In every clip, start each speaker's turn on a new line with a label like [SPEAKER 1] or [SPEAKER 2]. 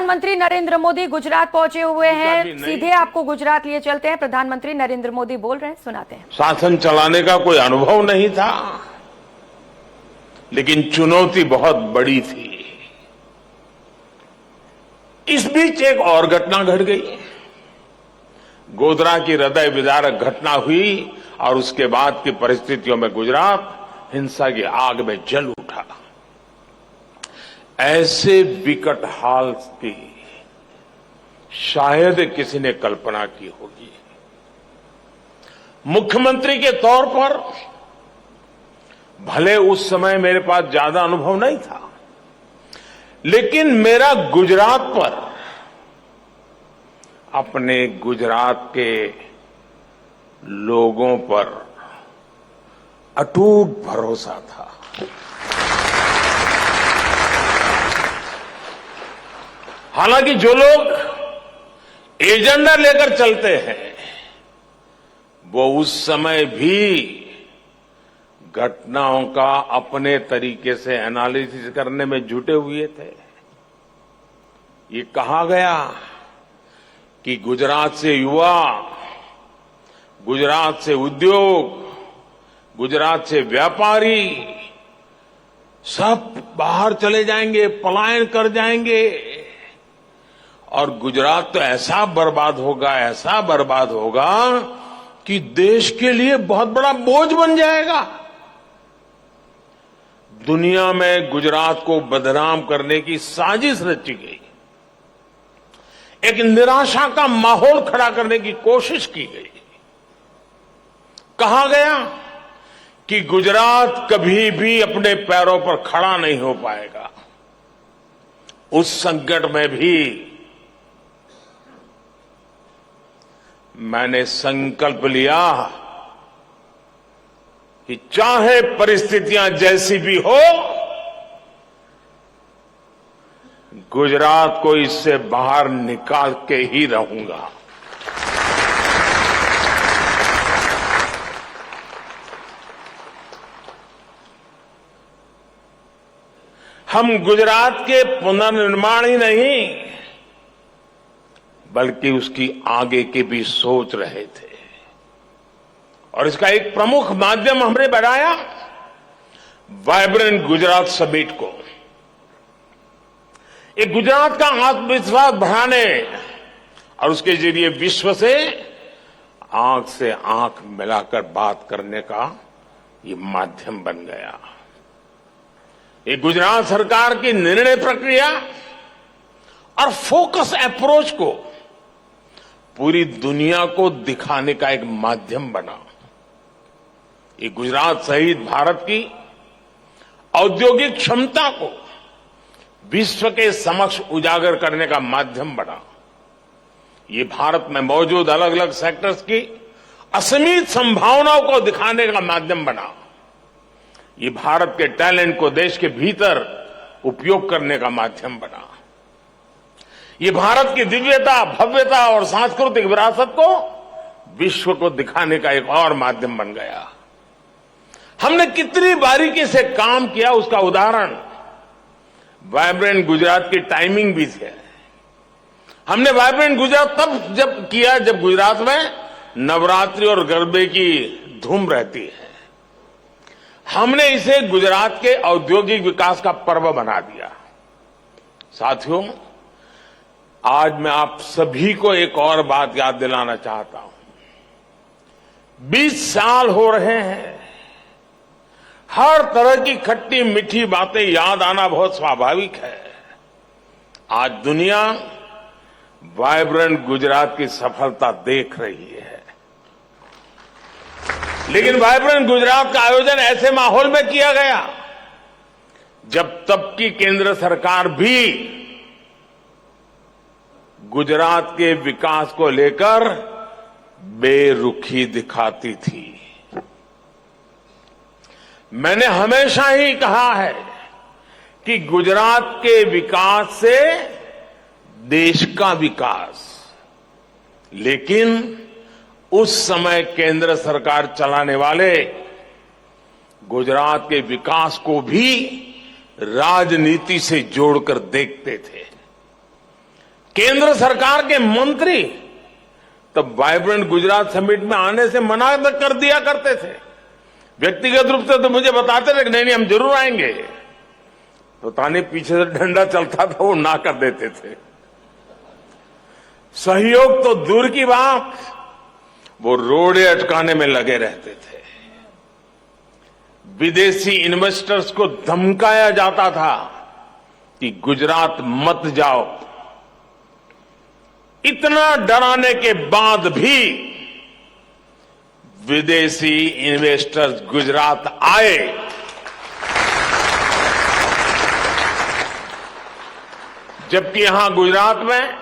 [SPEAKER 1] प्रधानमंत्री नरेंद्र मोदी गुजरात पहुंचे हुए हैं। सीधे आपको गुजरात लिए चलते हैं। प्रधानमंत्री नरेंद्र मोदी बोल रहे हैं, सुनाते हैं।
[SPEAKER 2] शासन चलाने का कोई अनुभव नहीं था, लेकिन चुनौती बहुत बड़ी थी। इस बीच एक और घटना घट गई। गोधरा की हृदय विदारक घटना हुई और उसके बाद की परिस्थितियों में गुजरात हिंसा की आग में जल उठा। ऐसे विकट हाल की शायद किसी ने कल्पना की होगी। मुख्यमंत्री के तौर पर भले उस समय मेरे पास ज्यादा अनुभव नहीं था, लेकिन मेरा गुजरात पर, अपने गुजरात के लोगों पर अटूट भरोसा था। हालांकि जो लोग एजेंडा लेकर चलते हैं, वो उस समय भी घटनाओं का अपने तरीके से एनालिसिस करने में जुटे हुए थे। ये कहा गया कि गुजरात से युवा, गुजरात से उद्योग, गुजरात से व्यापारी सब बाहर चले जाएंगे, पलायन कर जाएंगे और गुजरात तो ऐसा बर्बाद होगा कि देश के लिए बहुत बड़ा बोझ बन जाएगा। दुनिया में गुजरात को बदनाम करने की साजिश रची गई। एक निराशा का माहौल खड़ा करने की कोशिश की गई। कहा गया कि गुजरात कभी भी अपने पैरों पर खड़ा नहीं हो पाएगा। उस संकट में भी मैंने संकल्प लिया कि चाहे परिस्थितियां जैसी भी हो, गुजरात को इससे बाहर निकाल के ही रहूंगा। हम गुजरात के पुनर्निर्माण ही नहीं, बल्कि उसकी आगे की भी सोच रहे थे। और इसका एक प्रमुख माध्यम हमने बनाया वाइब्रेंट गुजरात समिट को। एक गुजरात का आत्मविश्वास बढ़ाने और उसके जरिए विश्व से आंख मिलाकर बात करने का ये माध्यम बन गया। एक गुजरात सरकार की निर्णय प्रक्रिया और फोकस अप्रोच को पूरी दुनिया को दिखाने का एक माध्यम बना। ये गुजरात सहित भारत की औद्योगिक क्षमता को विश्व के समक्ष उजागर करने का माध्यम बना। ये भारत में मौजूद अलग अलग सेक्टर्स की असीमित संभावनाओं को दिखाने का माध्यम बना। ये भारत के टैलेंट को देश के भीतर उपयोग करने का माध्यम बना। ये भारत की दिव्यता, भव्यता और सांस्कृतिक विरासत को विश्व को दिखाने का एक और माध्यम बन गया। हमने कितनी बारीकी से काम किया, उसका उदाहरण वाइब्रेंट गुजरात की टाइमिंग भी है। हमने वाइब्रेंट गुजरात तब किया जब गुजरात में नवरात्रि और गरबे की धूम रहती है। हमने इसे गुजरात के औद्योगिक विकास का पर्व बना दिया। साथियों, आज मैं आप सभी को एक और बात याद दिलाना चाहता हूं। 20 साल हो रहे हैं। हर तरह की खट्टी मीठी बातें याद आना बहुत स्वाभाविक है। आज दुनिया वाइब्रेंट गुजरात की सफलता देख रही है, लेकिन वाइब्रेंट गुजरात का आयोजन ऐसे माहौल में किया गया जब तब की केंद्र सरकार भी गुजरात के विकास को लेकर बेरुखी दिखाती थी। मैंने हमेशा ही कहा है कि गुजरात के विकास से देश का विकास, लेकिन उस समय केंद्र सरकार चलाने वाले गुजरात के विकास को भी राजनीति से जोड़कर देखते थे। केंद्र सरकार के मंत्री तब वाइब्रेंट गुजरात समिट में आने से मना कर दिया करते थे। व्यक्तिगत रूप से तो मुझे बताते थे कि नहीं हम जरूर आएंगे। पता नहीं पीछे से डंडा चलता था, वो ना कर देते थे। सहयोग तो दूर की बात, वो रोड़े अटकाने में लगे रहते थे। विदेशी इन्वेस्टर्स को धमकाया जाता था कि गुजरात मत जाओ। इतना डराने के बाद भी विदेशी इन्वेस्टर्स गुजरात आए। जबकि यहां गुजरात में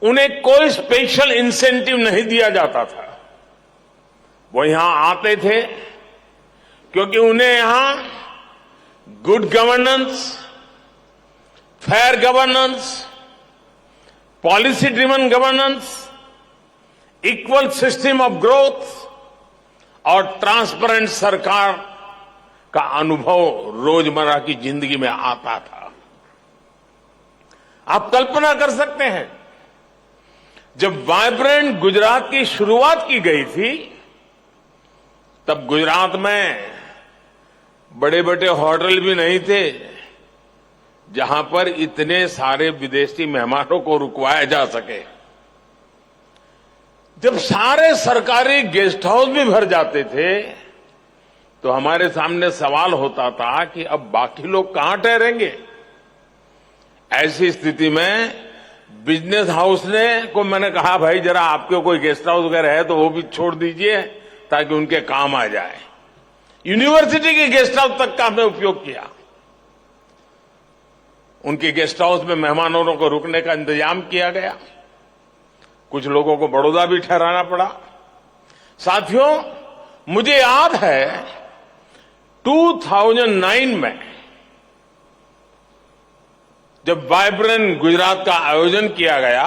[SPEAKER 2] उन्हें कोई स्पेशल इंसेंटिव नहीं दिया जाता था। वो यहां आते थे क्योंकि उन्हें यहां good governance, fair governance, policy driven governance, equal system of growth और ट्रांसपेरेंट सरकार का अनुभव रोजमर्रा की जिंदगी में आता था। आप कल्पना कर सकते हैं, जब वाइब्रेंट गुजरात की शुरुआत की गई थी तब गुजरात में बड़े बड़े होटल भी नहीं थे जहां पर इतने सारे विदेशी मेहमानों को रुकवाया जा सके। जब सारे सरकारी गेस्ट हाउस भी भर जाते थे तो हमारे सामने सवाल होता था कि अब बाकी लोग कहां ठहरेंगे। ऐसी स्थिति में बिजनेस हाउस को मैंने कहा, भाई जरा आपके कोई गेस्ट हाउस वगैरह है तो वो भी छोड़ दीजिए ताकि उनके काम आ जाए। यूनिवर्सिटी के गेस्ट हाउस तक का हमने उपयोग किया। उनके गेस्ट हाउस में मेहमानों को रुकने का इंतजाम किया गया। कुछ लोगों को बड़ौदा भी ठहराना पड़ा। साथियों, मुझे याद है 2009 में जब वाइब्रेंट गुजरात का आयोजन किया गया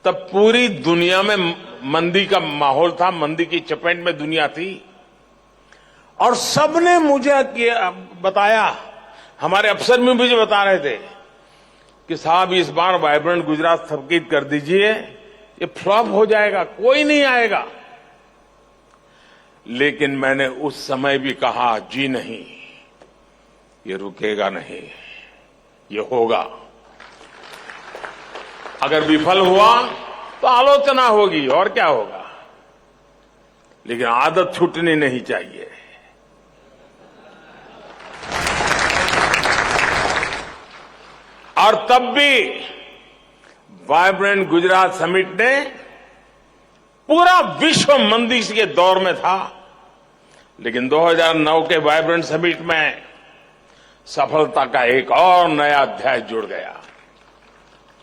[SPEAKER 2] तब पूरी दुनिया में मंदी का माहौल था, मंदी की चपेट में दुनिया थी और सबने मुझे बताया, हमारे अफसर भी मुझे बता रहे थे कि साहब इस बार वाइब्रेंट गुजरात स्थगित कर दीजिए, ये फ्लॉप हो जाएगा, कोई नहीं आएगा। लेकिन मैंने उस समय भी कहा, जी नहीं, ये रुकेगा नहीं, ये होगा। अगर विफल हुआ तो आलोचना होगी और क्या होगा, लेकिन आदत छूटनी नहीं चाहिए। और तब भी वाइब्रेंट गुजरात समिट ने पूरा विश्व मंदी के दौर में था, लेकिन 2009 के वाइब्रेंट समिट में सफलता का एक और नया अध्याय जुड़ गया।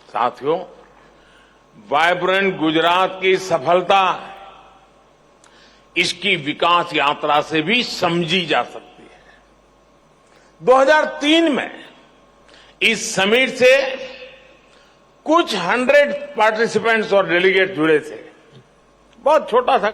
[SPEAKER 2] साथियों, वाइब्रेंट गुजरात की सफलता इसकी विकास यात्रा से भी समझी जा सकती है। 2003 में इस समिट से कुछ 100 पार्टिसिपेंट्स और डेलीगेट जुड़े थे। बहुत छोटा था।